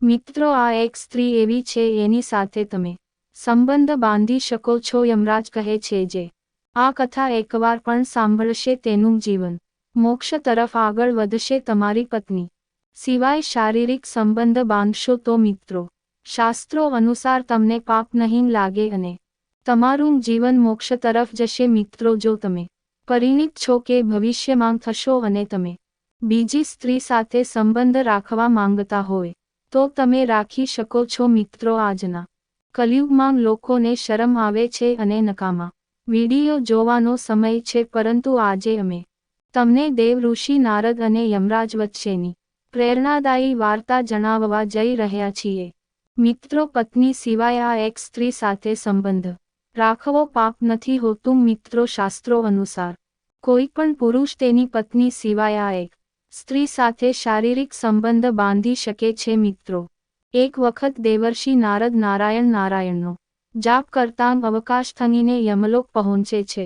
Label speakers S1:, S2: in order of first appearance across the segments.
S1: મિત્રો, આ એક સ્ત્રી એવી છે એની સાથે તમે સંબંધ બાંધી શકો છો. યમરાજ કહે છે જે આ કથા એકવાર પણ સાંભળશે તેનું જીવન મોક્ષ તરફ આગળ વધશે. તમારી પત્ની સિવાય શારીરિક સંબંધ બાંધશો તો મિત્રો, શાસ્ત્રો અનુસાર તમને પાપ નહીં લાગે અને તમારું જીવન મોક્ષ તરફ જશે. મિત્રો, જો તમે પરિણીત છો કે ભવિષ્યમાં થશો અને તમે બીજી સ્ત્રી સાથે સંબંધ રાખવા માંગતા હોય તો તમે રાખી શકો છો. મિત્રો, આજના કલિયુગમાં લોકોને શરમ આવે છે અને નકામા વિડીયો જોવાનો સમય છે, પરંતુ આજે અમે તમને દેવ ઋષિ નારદ અને યમરાજ વચ્ચેની પ્રેરણાદાયી વાર્તા જણાવવા જઈ રહ્યા છીએ. મિત્રો, પત્ની સિવાય આ એક સ્ત્રી સાથે સંબંધ રાખવો પાપ નથી હોતું. મિત્રો, શાસ્ત્રો અનુસાર કોઈ પણ પુરુષ તેની પત્ની સિવાય આ એક સ્ત્રી સાથે શારીરિક સંબંધ બાંધી શકે છે. મિત્રો, એક વખત દેવર્ષિ નારદ નારાયણનો જાપ કરતાં અવકાશ થંગીને યમલોક પહોંચે છે.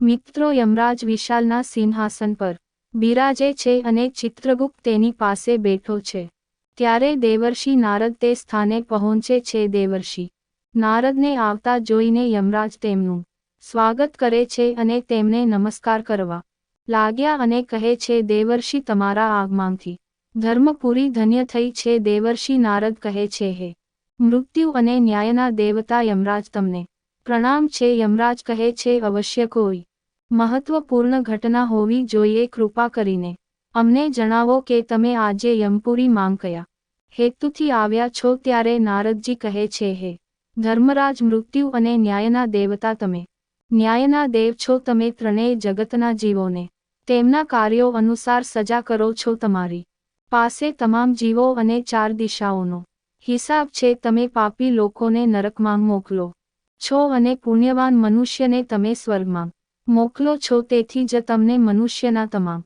S1: મિત્રો, યમરાજ વિશાલના સિંહાસન પર બિરાજે છે અને ચિત્રગુપ્ત તેની પાસે બેઠો છે. ત્યારે દેવર્ષિ નારદ તે સ્થાને પહોંચે છે. દેવર્ષિ નારદને આવતા જોઈને યમરાજ તેમનું સ્વાગત કરે છે અને તેમને નમસ્કાર કરવા લાગ્યા અને કહે છે, દેવર્ષિ, તમારા આગમનથી ધર્મપુરી ધન્ય થઈ છે. દેવર્ષિ નારદ કહે છે, હે મૃત્યુ અને ન્યાયના દેવતા યમરાજ, તમને પ્રણામ છે. યમરાજ કહે છે, અવશ્ય કોઈ મહત્વપૂર્ણ ઘટના હોવી જોઈએ. કૃપા કરીને અમને જણાવો કે તમે આજે યમપુરી માંગ કયા હેતુથી આવ્યા છો. ત્યારે નારદજી કહે છે, હે ધર્મરાજ, મૃત્યુ અને ન્યાયના દેવતા, તમે ન્યાયના દેવ છો. તમે ત્રણેય જગતના જીવોને તેમના કાર્યો અનુસાર સજા કરો છો. તમારી પાસે તમામ જીવો અને ચાર દિશાઓનો હિસાબ છે. તમે પાપી લોકોને નરકમાં મોકલો છો અને પુણ્યવાન મનુષ્યને તમે સ્વર્ગમાં મોકલો છો. તેથી જ તમને મનુષ્યના તમામ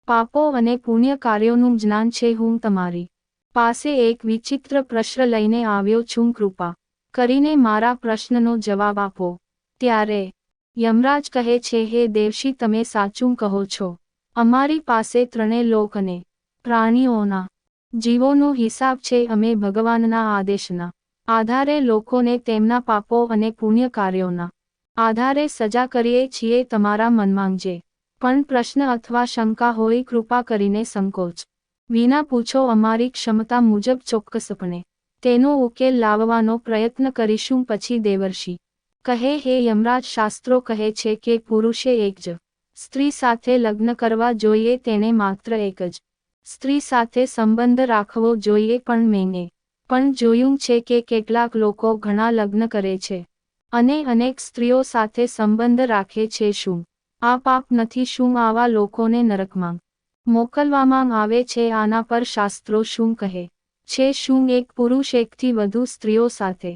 S1: પાપો અને પુણ્ય કાર્યોનું જ્ઞાન છે. હું તમારી પાસે એક વિચિત્ર પ્રશ્ન લઈને આવ્યો છું. કૃપા કરીને મારા પ્રશ્નનો જવાબ આપો. ત્યારે યમરાજ કહે છે, હે દેવર્ષિ, તમે સાચું કહો છો. અમારી પાસે ત્રણેય લોક અને પ્રાણીઓના જીવોનો હિસાબ છે. અમે ભગવાનના આદેશના આધારે લોકોને તેમના પાપો અને પુણ્ય કાર્યોના આધારે સજા કરીએ છીએ. તમારા મનમાં જે પણ પ્રશ્ન અથવા શંકા હોય, કૃપા કરીને સંકોચ વિના પૂછો. અમારી ક્ષમતા મુજબ ચોક્કસપણે તેનો ઉકેલ લાવવાનો પ્રયત્ન કરીશું. પછી દેવર્ષિ કહે, હે યમરાજ, શાસ્ત્રો કહે છે કે પુરુષે એક જ સ્ત્રી સાથે લગ્ન કરવા જોઈએ. તેણે માત્ર એક જ સ્ત્રી સાથે સંબંધ રાખવો જોઈએ. પણ મેં એ પણ જોયું છે કે કેટલાક લોકો ઘણા લગ્ન કરે છે અને અનેક સ્ત્રીઓ સાથે સંબંધ રાખે છે. શું આ પાપ નથી? શું આવા લોકોને નરકમાં મોકલવામાં આવે છે? આના પર શાસ્ત્રો શું કહે છે? શું એક પુરુષ એકથી વધુ સ્ત્રીઓ સાથે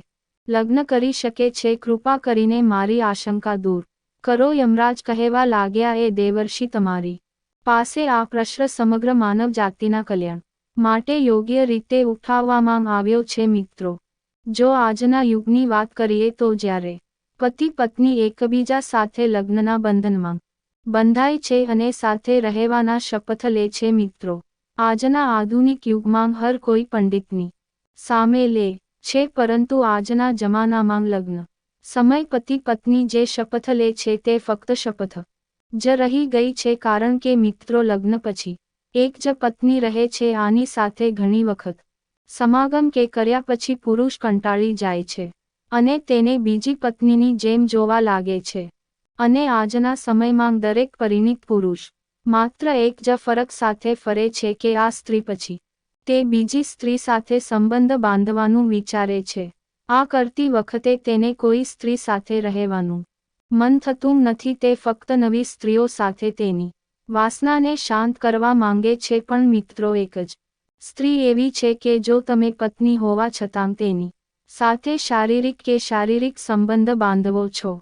S1: લગ્ન કરી શકે છે? કૃપા કરીને મારી આશંકા દૂર કરો. યમરાજ કહેવા લાગ્યા, એ દેવર્ષિ, તમારી પાસે આ પ્રશ્ન સમગ્ર માનવ જાતિના કલ્યાણ માટે યોગ્ય રીતે ઉઠાવવામાં આવ્યો છે. મિત્રો, જો આજના યુગની વાત કરીએ તો જ્યારે પતિ પત્ની એકબીજા સાથે લગ્નના બંધનમાં બંધાય છે અને સાથે રહેવાના શપથ લે છે. મિત્રો, આજના આધુનિક યુગમાં હર કોઈ પંડિતની સામે લે છે, પરંતુ આજના જમાનામાં લગ્ન સમય પતિ પત્ની જે શપથ લે છે તે ફક્ત શપથ જ રહી ગઈ છે. કારણ કે મિત્રો, લગ્ન પછી એક જ પત્ની રહે છે. આની સાથે ઘણી વખત સમાગમ કે કર્યા પછી પુરુષ કંટાળી જાય છે અને તેને બીજી પત્નીની જેમ જોવા લાગે છે. અને આજના સમયમાં દરેક પરિણીત પુરુષ માત્ર એક જ ફરક સાથે ફરે છે કે આ સ્ત્રી પછી તે બીજી સ્ત્રી સાથે સંબંધ બાંધવાનું વિચારે છે. આ કરતી વખતે તેને કોઈ સ્ત્રી સાથે રહેવાનું મન થતું નથી. તે ફક્ત નવી સ્ત્રીઓ સાથે તેની વાસનાને શાંત કરવા માંગે છે. પણ મિત્રો, એક જ સ્ત્રી એવી છે કે જો તમે પત્ની હોવા છતાં તેની સાથે શારીરિક સંબંધ બાંધવો છો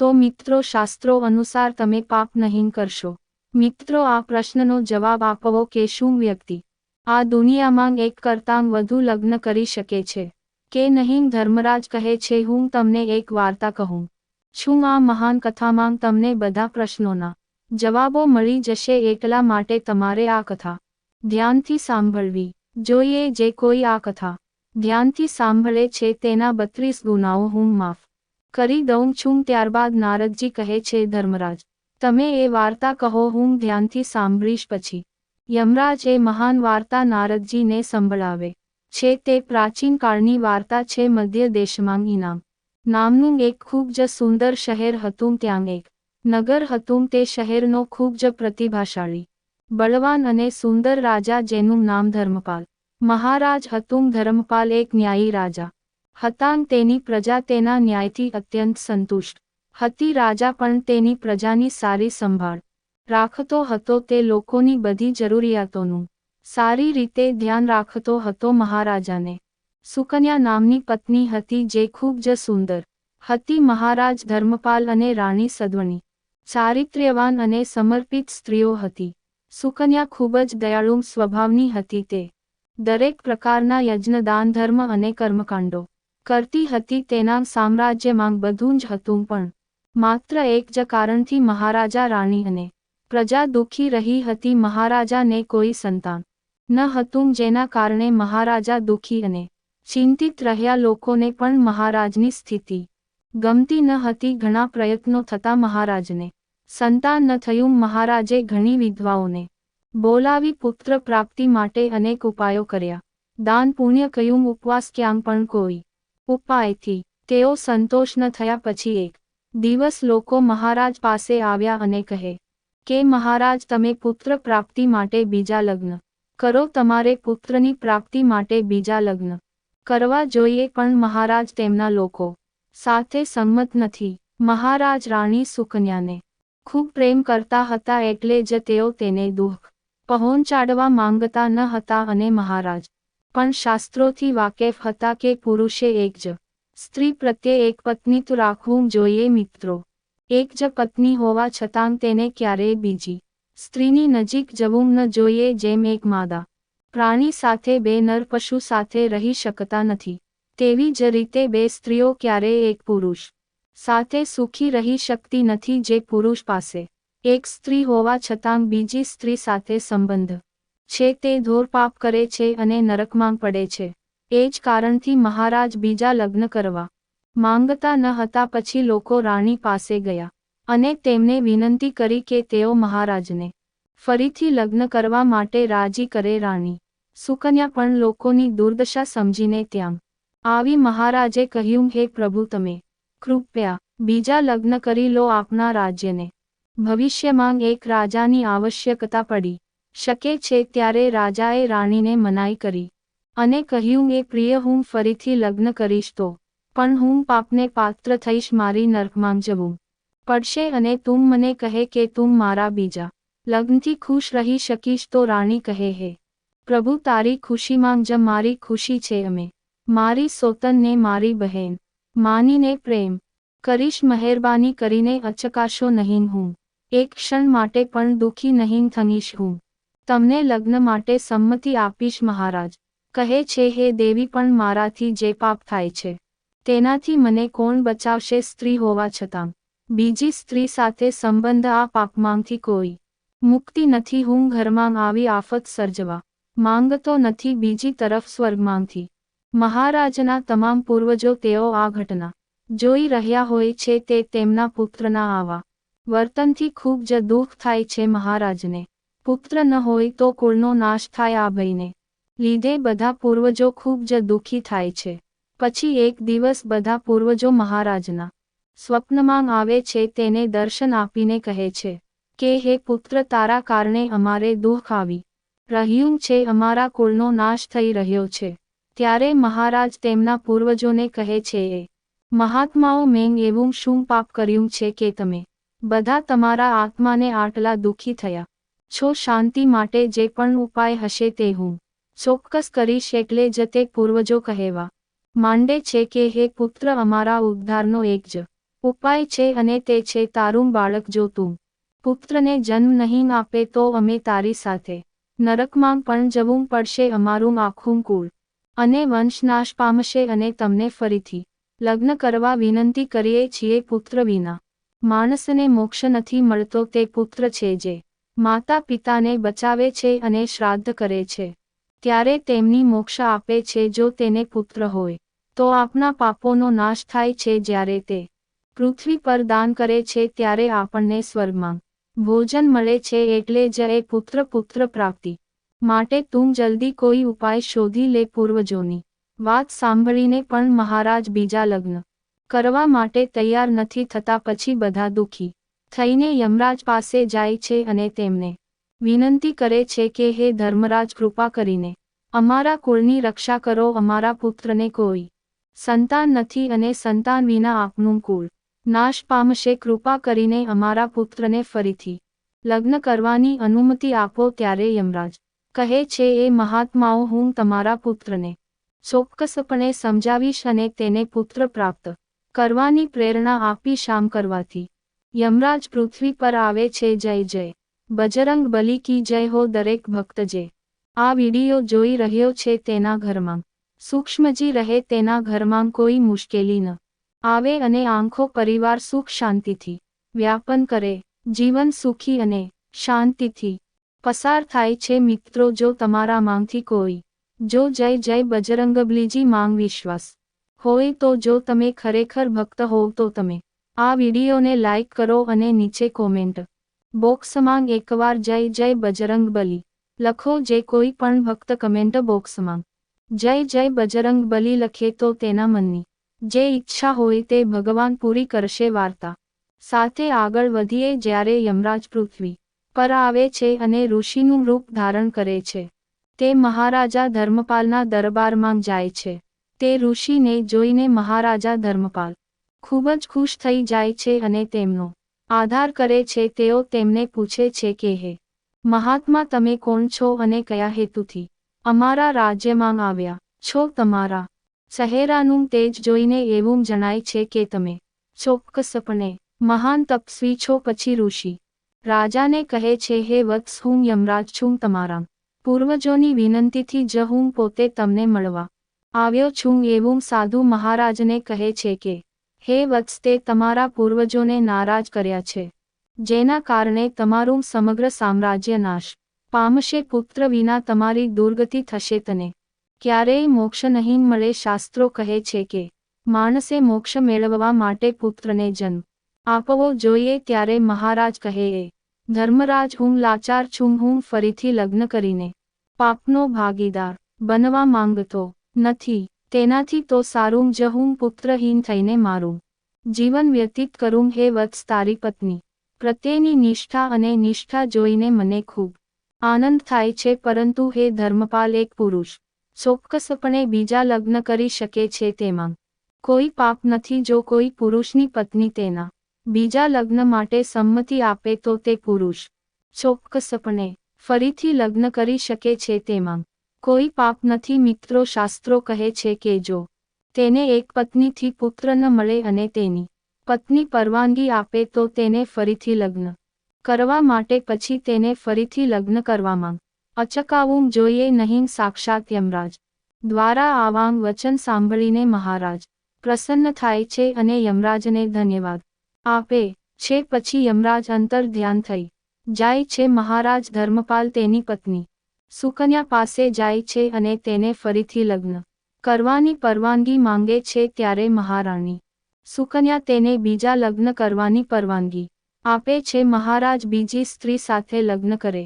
S1: તો મિત્રો, શાસ્ત્રો અનુસાર તમે પાપ નહીં કરશો. મિત્રો, આ પ્રશ્નનો જવાબ આપવો કે શું વ્યક્તિ આ દુનિયામાં એક કરતાં વધુ લગ્ન કરી શકે છે કે નહીં? ધર્મરાજ કહે છે, હું તમને એક વાર્તા કહું છું. આ મહાન કથામાં તમને બધા પ્રશ્નોના જવાબો મળી જશે. એટલા માટે તમારે આ કથા ધ્યાનથી સાંભળવી જોઈએ. જે કોઈ આ કથા ધ્યાનથી સાંભળે છે તેના 32 ગુનાઓ હું માફ કરી દઉં છું. ત્યારબાદ નારદજી કહે છે, ધર્મરાજ, તમે એ વાર્તા કહો, હું ધ્યાનથી સાંભળીશ. પછી યમરાજ એ મહાન વાર્તા નારદજીને સંભળાવે છે. તે પ્રાચીન કાળની વાર્તા છે. મધ્ય દેશમાં ઇનામ નામનું એક ખૂબ જ સુંદર શહેર હતું. ત્યાં એક નગર હતું. તે શહેરનો ખૂબ જ પ્રતિભાશાળી, બળવાન અને સુંદર રાજા, જેનું નામ ધર્મપાલ મહારાજ હતું. ધર્મપાલ એક ન્યાયી રાજા હતા. તેની પ્રજા તેના ન્યાયથી અત્યંત સંતુષ્ટ હતી. રાજા પણ તેની પ્રજાની સારી સંભાળ રાખતો હતો. તે લોકોની બધી જરૂરિયાતોનું સારી રીતે ધ્યાન રાખતો હતો. મહારાજાને સુકન્યા નામની પત્ની હતી, જે ખૂબ જ સુંદર હતી. મહારાજ ધર્મપાલ અને રાણી સદ્વણી ચારિત્ર્યવાન અને સમર્પિત સ્ત્રીઓ હતી. સુકન્યા ખૂબ જ દયાળુ સ્વભાવની હતી. તે દરેક પ્રકારના યજ્ઞ, દાન, ધર્મ અને કર્મકાંડો કરતી હતી. તેના સામ્રાજ્યમાં બધું જ હતું, પણ માત્ર એક જ કારણથી મહારાજા, રાણી અને પ્રજા દુઃખી રહી હતી. મહારાજાને કોઈ સંતાન ન હતું, જેના કારણે મહારાજા દુઃખી અને ચિંતિત રહ્યા. લોકોને પણ મહારાજની સ્થિતિ ગમતી ન હતી. ઘણા પ્રયત્નો થતાં મહારાજને સંતાન ન થયું. મહારાજે ઘણી વિધવાઓને બોલાવી પુત્ર પ્રાપ્તિ માટે અનેક ઉપાયો કર્યા. દાન, પુણ્ય કર્યું, ઉપવાસ, ક્યાં પણ કોઈ ઉપાયથી તેઓ સંતોષ ન થયા. પછી એક દિવસ લોકો મહારાજ પાસે આવ્યા અને કહે કે, મહારાજ, તમે પુત્ર પ્રાપ્તિ માટે બીજા લગ્ન કરો. તમારે પુત્રની પ્રાપ્તિ માટે બીજા લગ્ન કરવા જોઈએ. પણ મહારાજ તેમના લોકો સાથે સંમત નથી. મહારાજ રાણી સુકન્યાને ખૂબ પ્રેમ કરતા હતા, એટલે જ તેઓ તેને દુઃખ પહોંચાડવા માંગતા ન હતા. અને મહારાજ પણ શાસ્ત્રોથી વાકેફ હતા કે પુરુષે એક જ સ્ત્રી પ્રત્યે એક પત્ની તો રાખવું જોઈએ. મિત્રો, એક જ પત્ની હોવા છતાં તેને ક્યારેય બીજી સ્ત્રીની નજીક જવું ન જોઈએ. જેમ એક માદા પ્રાણી સાથે બે નર પશુ સાથે રહી શકતા નથી, તેવી જ રીતે બે સ્ત્રીઓ ક્યારેય એક પુરુષ સાથે સુખી રહી શકતી નથી. જે પુરુષ પાસે એક સ્ત્રી હોવા છતાં બીજી સ્ત્રી સાથે સંબંધ છે, તે ઘોર પાપ કરે છે અને નરકમાં પડે છે. એ જ કારણથી મહારાજ બીજા લગ્ન કરવા માંગતા ન હતા. પછી લોકો રાણી પાસે ગયા અને તેમને વિનંતી કરી કે તેઓ મહારાજને ફરીથી લગ્ન કરવા માટે રાજી કરે. રાણી સુકન્યા પણ લોકોની દુર્દશા સમજીને ત્યાં આવી. મહારાજે કહ્યું, હે પ્રભુ, તમે કૃપયા બીજા લગ્ન કરી લો. આપના રાજ્યને ભવિષ્યમાં એક રાજાની આવશ્યકતા પડી શકે છે. ત્યારે રાજાએ રાણીને મનાઈ કરી અને કહ્યું, એ પ્રિય, હું ફરીથી લગ્ન કરીશ તો પણ હું પાપને પાત્ર થઈશ. મારી નરકમાં જવું પડશે. અને તું મને કહે કે તું મારા બીજા લગ્નથી ખુશ રહી શકીશ. તો રાણી કહે, હે પ્રભુ, તારી ખુશીમાં જ મારી ખુશી છે. અમે મારી સોતનને મારી બહેન માનીને પ્રેમ કરીશ. મહેરબાની કરીને અચકાશો નહીં. હું એક ક્ષણ માટે પણ દુઃખી નહીં થઈશ. હું તમને લગ્ન માટે સંમતિ આપીશ. મહારાજ કહે છે, હે દેવી, પણ મારાથી જે પાપ થાય છે તેનાથી મને કોણ બચાવશે? સ્ત્રી હોવા છતાં બીજી સ્ત્રી સાથે સંબંધ, આ પાપમાંથી કોઈ મુક્તિ નથી. હું ઘરમાં આવી આફત સર્જવા માંગતો નથી. બીજી તરફ સ્વર્ગમાંથી મહારાજના તમામ પૂર્વજો, તેઓ આ ઘટના જોઈ રહ્યા હોય છે. તે તેમના પુત્રના આવા વર્તનથી ખૂબ જ દુઃખ થાય છે. મહારાજને પુત્ર ન હોય તો કુળનો નાશ થાય. આ ભયને લીધે બધા પૂર્વજો ખૂબ જ દુઃખી થાય છે. પછી એક દિવસ બધા પૂર્વજો મહારાજના સ્વપ્નમાં આવે છે. તેને દર્શન આપીને કહે છે કે, હે પુત્ર, તારા કારણે અમારે દુઃખ આવી રહ્યું છે. અમારા કુળનો નાશ થઈ રહ્યો છે. ત્યારે મહારાજ તેમના પૂર્વજોને કહે છે, એ મહાત્માઓ, મેં એવું શું પાપ કર્યું છે કે તમે બધા તમારા આત્માને આટલા દુઃખી થયા છો? શાંતિ માટે જે પણ ઉપાય હશે તે હું ચોક્કસ કરીશ. એટલે જ તે પૂર્વજો કહેવા માંડે છે કે, હે પુત્ર, અમારા ઉદ્ધારનો એક જ ઉપાય છે, અને તે છે તારું બાળક. જો તું પુત્રને જન્મ નહીં આપે તો અમે તારી સાથે નરકમાં પણ જવું પડશે. અમારું આખું કુળ અને વંશનાશ પામશે. અને તમને ફરીથી લગ્ન કરવા વિનંતી કરીએ છીએ. પુત્ર વિના માણસને મોક્ષ નથી મળતો. તે પુત્ર છે જે માતા પિતાને બચાવે છે અને શ્રાદ્ધ કરે છે. ત્યારે તેમની મોક્ષ આપે છે. જો તેને પુત્ર હોય તો આપના પાપોનો નાશ થાય છે. જ્યારે તે પૃથ્વી પર દાન કરે છે ત્યારે આપણને સ્વર્ગમાં ભોજન મળે છે. એટલે જ એ પુત્ર પ્રાપ્તિ માટે તું જલ્દી કોઈ ઉપાય શોધી લે. પૂર્વજોની વાત સાંભળીને પણ મહારાજ બીજા લગ્ન કરવા માટે તૈયાર નથી થતા. પછી બધા દુઃખી થઈને યમરાજ પાસે જાય છે અને તેમને વિનંતી કરે છે કે હે ધર્મરાજ, કૃપા કરીને અમારા કુળની રક્ષા કરો. અમારા પુત્રને કોઈ સંતાન નથી અને સંતાન વિના આપનું કુળ નાશ પામશે. કૃપા કરીને અમારા પુત્રને ફરીથી લગ્ન કરવાની અનુમતિ આપો. ત્યારે યમરાજ કહે છે, એ મહાત્માઓ, હું તમારા પુત્રને ચોક્કસપણે સમજાવીશ અને તેને પુત્ર પ્રાપ્ત કરવાની પ્રેરણા આપીશ. આમ કરવાથી યમરાજ પૃથ્વી પર આવે છે. જય જય બજરંગ બલી કી જય હો. દરેક ભક્ત જે આ વિડિયો જોઈ રહ્યો છે તેના ઘરમાં સૂક્ષ્મજી રહે, તેના ઘરમાં કોઈ મુશ્કેલી ન આવે અને આખો પરિવાર સુખ શાંતિથી વ્યાપન કરે, જીવન સુખી અને શાંતિથી પસાર થાય છે. મિત્રો, જો તમારા માંગથી કોઈ જો જય જય બજરંગબલીજી માંગ વિશ્વાસ હોય તો જો તમે ખરેખર ભક્ત હોવ તો તમે આ વિડિયોને લાઈક કરો અને નીચે કોમેન્ટ બોક્સમાં એકવાર જય જય બજરંગબલી લખો. જે કોઈ પણ ભક્ત કમેન્ટ બોક્સમાં જય જય બજરંગબલી લખે તો તેના મનની જે ઈચ્છા હોય તે ભગવાન પૂરી કરશે. વાર્તા સાથે આગળ વધીએ. જ્યારે યમરાજ પૃથ્વી પર આવે છે અને ઋષિનું રૂપ ધારણ કરે છે, તે મહારાજા ધર્મપાલના દરબારમાં જાય છે. તે ઋષિને જોઈને મહારાજા ધર્મપાલ ખૂબ જ ખુશ થઈ જાય છે અને તેમનો આદર કરે છે. તેઓ તેમને પૂછે છે કે હે મહાત્મા, તમે કોણ છો અને કયા હેતુથી અમારા રાજ્યમાં આવ્યા છો? તમારા ચહેરાનું તેજ જોઈને એવું જણાય છે કે તમે ચોક્કસપણે મહાન તપસ્વી છો. પછી ઋષિ રાજાને કહે છે, હે વત્સ, હું યમરાજ છું. તમારા પૂર્વજોની વિનંતીથી જ હું પોતે તમને મળવા આવ્યો છું. એવું સાધુ મહારાજને કહે છે કે હે વત્સ, તે તમારા પૂર્વજોને નારાજ કર્યા છે, જેના કારણે તમારું સમગ્ર સામ્રાજ્ય નાશ પામશે. પુત્ર વિના તમારી દુર્ગતિ થશે. તને ક્યારેય મોક્ષ નહીં મળે. શાસ્ત્રો કહે છે કે માણસે મોક્ષ મેળવવા માટે પુત્રને જન્મ આપવો જોઈએ. ત્યારે મહારાજ કહે, એ ધર્મરાજ, હું લાચાર છું. હું ફરીથી લગ્ન કરીને પાપનો ભાગીદાર બનવા માંગતો નથી. તેનાથી તો સારું જ હું પુત્રહીન થઈને મારું જીવન વ્યતીત કરું. હે વત્સ, તારી પત્ની પ્રત્યેની નિષ્ઠા અને નિષ્ઠા જોઈને મને ખૂબ આનંદ થાય છે. પરંતુ હે ધર્મપાલ, એક પુરુષ ચોક્કસપણે બીજા લગ્ન કરી શકે છે. તેમાં કોઈ પાપ નથી. જો કોઈ પુરુષની પત્ની તેના બીજા લગ્ન માટે સંમતિ આપે તો તે પુરુષ ચોક્કસપણે ફરીથી લગ્ન કરી શકે છે. તેમાં કોઈ પાપ નથી. મિત્રો, શાસ્ત્રો કહે છે કે જો તેને એક પત્નીથી પુત્ર ન મળે અને તેની પત્ની પરવાનગી આપે તો તેને ફરીથી લગ્ન કરવા માટે પછી તેને ફરીથી લગ્ન કરવામાં અચકાવવું જોઈએ નહીં. સાક્ષાત યમરાજ દ્વારા આવાં વચન સાંભળીને મહારાજ પ્રસન્ન થાય છે અને યમરાજને ધન્યવાદ આપે છે. પછી યમરાજ અંતર ધ્યાન થઈ જાય છે. મહારાજ ધર્મપાલ તેની પત્ની સુકન્યા પાસે જાય છે અને તેને ફરીથી લગ્ન કરવાની પરવાનગી માંગે છે. ત્યારે મહારાણી સુકન્યા તેને બીજા લગ્ન કરવાની પરવાનગી આપે છે. મહારાજ બીજી સ્ત્રી સાથે લગ્ન કરે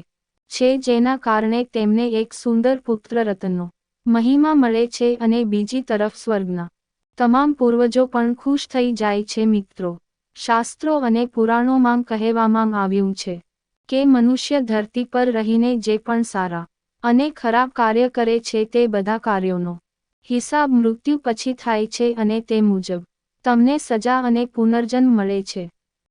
S1: છે, જેના કારણે તેમને એક સુંદર પુત્ર રતનનો મહિમા મળે છે અને બીજી તરફ સ્વર્ગના તમામ પૂર્વજો પણ ખુશ થઈ જાય છે. મિત્રો, શાસ્ત્રો અને પુરાણોમાં કહેવામાં આવ્યું છે કે મનુષ્ય ધરતી પર રહીને જે પણ સારા અને ખરાબ કાર્ય કરે છે તે બધા કાર્યોનો હિસાબ મૃત્યુ પછી થાય છે અને તે મુજબ તમને સજા અને પુનર્જન્મ મળે છે.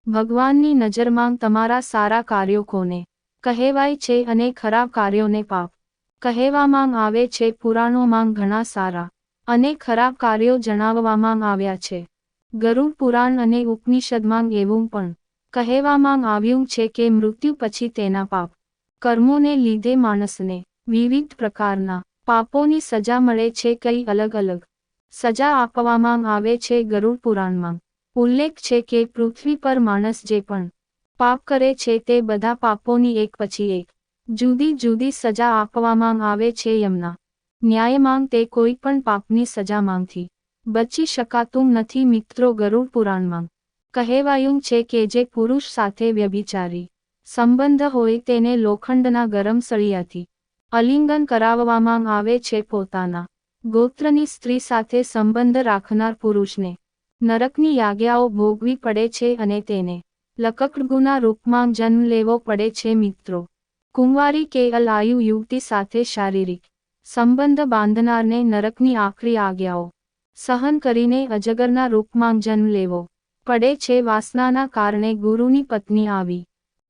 S1: ભગવાનની નજરમાં તમારા સારા કાર્યો કોને કહેવાય છે અને ખરાબ કાર્યોને પાપ કહેવામાં આવે છે. પુરાણોમાં ઘણા સારા અને ખરાબ કાર્યો જણાવવામાં આવ્યા છે. ગરુડ પુરાણ અને ઉપનિષદમાં એવું પણ કહેવામાં આવ્યું છે કે મૃત્યુ પછી તેના પાપ કર્મોને લીધે માણસને વિવિધ પ્રકારના પાપોની સજા મળે છે. કઈ અલગ અલગ સજા આપવામાં આવે છે. ગરુડ પુરાણમાં ઉલ્લેખ છે કે પૃથ્વી પર માણસ જે પણ પાપ કરે છે તે બધા પાપોની એક પછી એક જુદી જુદી સજા આપવામાં આવે છે યમના ન્યાયમાં તે કોઈ પણ પાપની સજામાંથી બચી શકાતું નથી મિત્રો ગરુડ પુરાણમાં કહેવાયું છે કે જે પુરુષ સાથે વ્યભિચારી સંબંધ હોય તેને લોખંડના ગરમ સળિયાથી આલિંગન કરાવવામાં આવે છે પોતાના ગોત્રની સ્ત્રી સાથે સંબંધ રાખનાર પુરુષને નરકની યાગ્યાઓ ભોગવી પડે છે અને તેને લકકડગુના રૂપમાં જન્મ લેવો પડે છે મિત્રો કુંવારી કે અલાયુ યુવતી સાથે શારીરિક સંબંધ બાંધનારને નરકની આખરી આજ્ઞાઓ સહન કરીને અજગરના રૂપમાં જન્મ લેવો પડે છે વાસનાના કારણે ગુરુની પત્ની આવી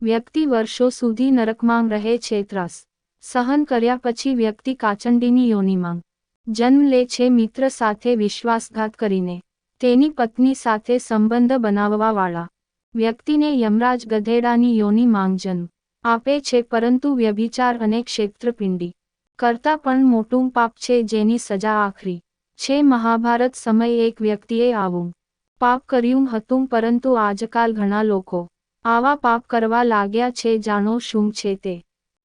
S1: વ્યક્તિ વર્ષો સુધી નરકમાં રહે છે ત્રાસ સહન કર્યા પછી વ્યક્તિ કાચંડીની યોનિમાં જન્મ લે છે મિત્ર સાથે વિશ્વાસઘાત કરીને તેની પત્ની સાથે સંબંધ બનાવવાવાળા વ્યક્તિને યમરાજ ગધેડાની યોનિમાં જન્મ આપે છે પરંતુ વ્યભિચાર અને ક્ષેત્રપિંડી કરતાં પણ મોટું પાપ છે જેની સજા આખરી છે મહાભારત સમયે એક વ્યક્તિએ આવું પાપ કર્યું હતું પરંતુ આજકાલ ઘણા લોકો આવા પાપ કરવા લાગ્યા છે જાણો શું છે તે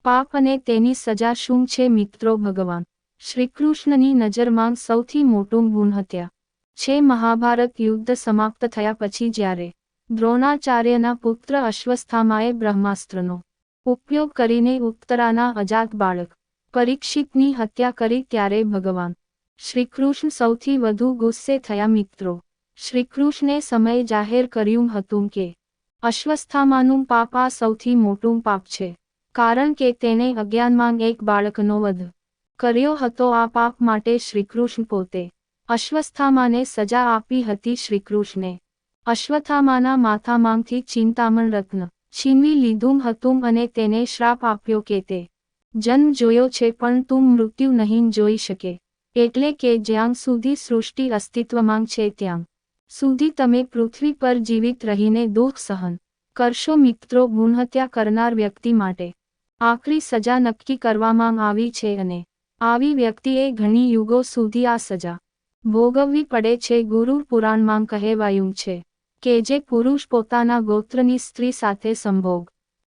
S1: પાપ અને તેની સજા શું છે મિત્રો ભગવાન શ્રીકૃષ્ણની નજરમાં સૌથી મોટું ગુણ હત્યા છે મહાભારત યુદ્ધ સમાપ્ત થયા પછી જ્યારે દ્રોણાચાર્યના પુત્ર અશ્વસ્થામાએ બ્રહ્માસ્ત્રનો ઉપયોગ કરીને ઉત્તરાના અજાત બાળક પરીક્ષિતની હત્યા કરી ત્યારે ભગવાન શ્રીકૃષ્ણ સૌથી વધુ ગુસ્સે થયા મિત્રો શ્રીકૃષ્ણે સમય જાહેર કર્યું હતું કે અશ્વસ્થામાનું પાપ આ સૌથી મોટું પાપ છે કારણ કે તેણે અજ્ઞાનમાં એક બાળકનો વધ કર્યો હતો આ પાપ માટે શ્રીકૃષ્ણ પોતે અશ્વસ્થામાને સજા આપી હતી શ્રીકૃષ્ણે અશ્વત્થામાના માથામાંથી ચિંતામણ રત્ન છીનવી લીધું હતું અને તેને શ્રાપ આપ્યો કે તે જન્મ જોયો છે પણ તું મૃત્યુ નહીં જોઈ શકે એટલે કે જ્યાં સુધી સૃષ્ટિ અસ્તિત્વમાં છે ત્યાં સુધી તમે પૃથ્વી પર જીવિત રહીને દુઃખ સહન કરશો મિત્રો ગુણહત્યા કરનાર વ્યક્તિ માટે આખરી સજા નક્કી કરવામાં આવી છે અને આવી વ્યક્તિએ ઘણી યુગો સુધી આ સજા ભોગવવી પડે છે ગુરુ પુરાણમાં કહેવાયું છે કે જે પુરુષ પોતાના ગોત્રની સ્ત્રી સાથે સંભોગ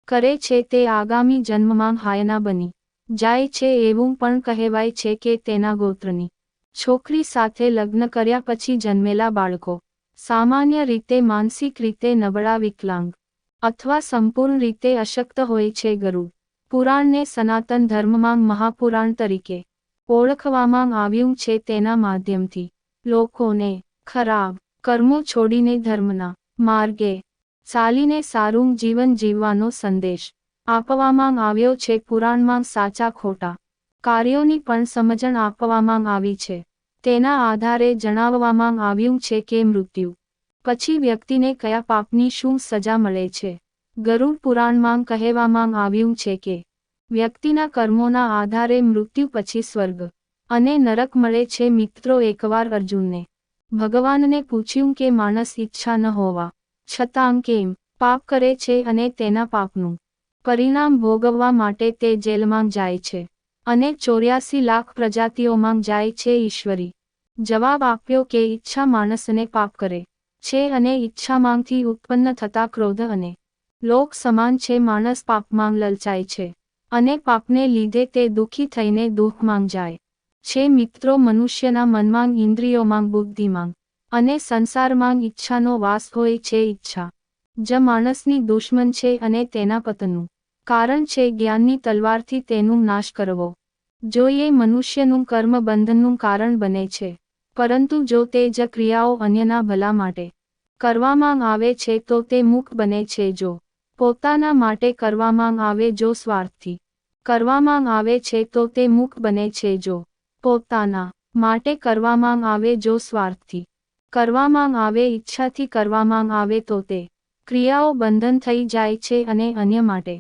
S1: કરે છે તે આગામી જન્મમાં હાયના બની જાય છે એવું પણ કહેવાય છે કે તેના ગોત્રની છોકરી સાથે લગ્ન કર્યા પછી જન્મેલા બાળકો સામાન્ય રીતે માનસિક રીતે નબળા વિકલાંગ અથવા સંપૂર્ણ રીતે અશક્ત હોય છે ગરુડ પુરાણને સનાતન ધર્મમાં મહાપુરાણ તરીકે ઓળખવામાં આવ્યું છે તેના માધ્યમથી લોકોને ખરાબ કર્મો છોડીને ધર્મના માર્ગે ચાલીને સારું જીવન જીવવાનો સંદેશ આપવામાં આવ્યો છે પુરાણમાં સાચા ખોટા કાર્યોની પણ સમજણ આપવામાં આવી છે તેના આધારે જણાવવામાં આવ્યું છે કે મૃત્યુ પછી વ્યક્તિને કયા પાપની શું સજા મળે છે ગરુડ પુરાણમાં કહેવામાં આવ્યું છે કે વ્યક્તિના કર્મોના આધારે મૃત્યુ પછી સ્વર્ગ અને નરક મળે છે મિત્રો એકવાર અર્જુનને ભગવાનને પૂછ્યું કે માણસ ઈચ્છા ન હોવા છતાં કેમ પાપ કરે છે અને તેના પાપનું પરિણામ ભોગવવા માટે તે જેલમાં જાય છે અને 84 લાખ પ્રજાતિઓમાં જાય છે ઈશ્વરી જવાબ આપ્યો કે ઈચ્છા માણસને પાપ કરે છે અને ઈચ્છામાંથી ઉત્પન્ન થતા ક્રોધ અને લોક સમાન છે માણસ પાપમાં લલચાય છે અને પાપને લીધે તે દુઃખી થઈને દુઃખમાં જાય છે મિત્રો મનુષ્યના મનમાં ઇન્દ્રિયોમાં બુદ્ધિમાં અને સંસારમાં ઈચ્છાનો વાસ હોય છે ઈચ્છા જ માણસની દુશ્મન છે અને તેના પતનનું કારણ છે જ્ઞાનની તલવારથી તેનું નાશ કરવો જોઈએ મનુષ્યનું કર્મ બંધનનું કારણ બને છે પરંતુ જો તે જ ક્રિયાઓ અન્યના ભલા માટે કરવામાં આવે છે તો તે મુક્ત બને છે જો પોતાના માટે કરવામાં આવે જો સ્વાર્થથી કરવામાં આવે છે તો તે મુક્ત બને છે જો પોતાના માટે કરવામાં આવે જો સ્વાર્થથી કરવામાં આવે ઈચ્છાથી કરવામાં આવે તો તે ક્રિયાઓ બંધન થઈ જાય છે અને અન્ય માટે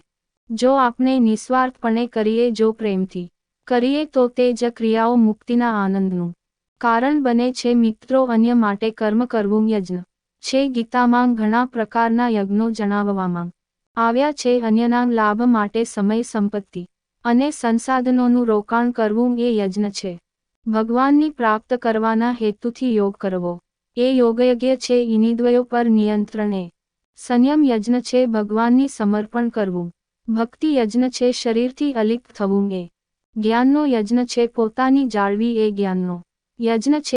S1: જો આપણે નિસ્વાર્થપણે કરીએ જો પ્રેમથી કરીએ તો તે જ ક્રિયાઓ મુક્તિના આનંદનું કારણ બને છે મિત્રો અન્ય માટે કર્મ કરવું યજ્ઞ છે ગીતામાં ઘણા પ્રકારના યજ્ઞો જણાવવામાં આવ્યા છે અન્યના લાભ માટે સમય સંપત્તિ અને સંસાધનોનું રોકાણ કરવું એ યજ્ઞ છે ભગવાનની પ્રાપ્ત કરવાના હેતુથી યોગ કરવો એ યોગયજ્ઞ છે ઇન્દ્રિયો પર નિયંત્રણ એ સંયમ યજ્ઞ છે ભગવાનની સમર્પણ કરવું ભક્તિ યજ્ઞ છે શરીરથી અલિપ્ત થવું એ જ્ઞાનનો યજ્ઞ છે પોતાની જાળવી એ જ્ઞાનનો યજ્ઞ છે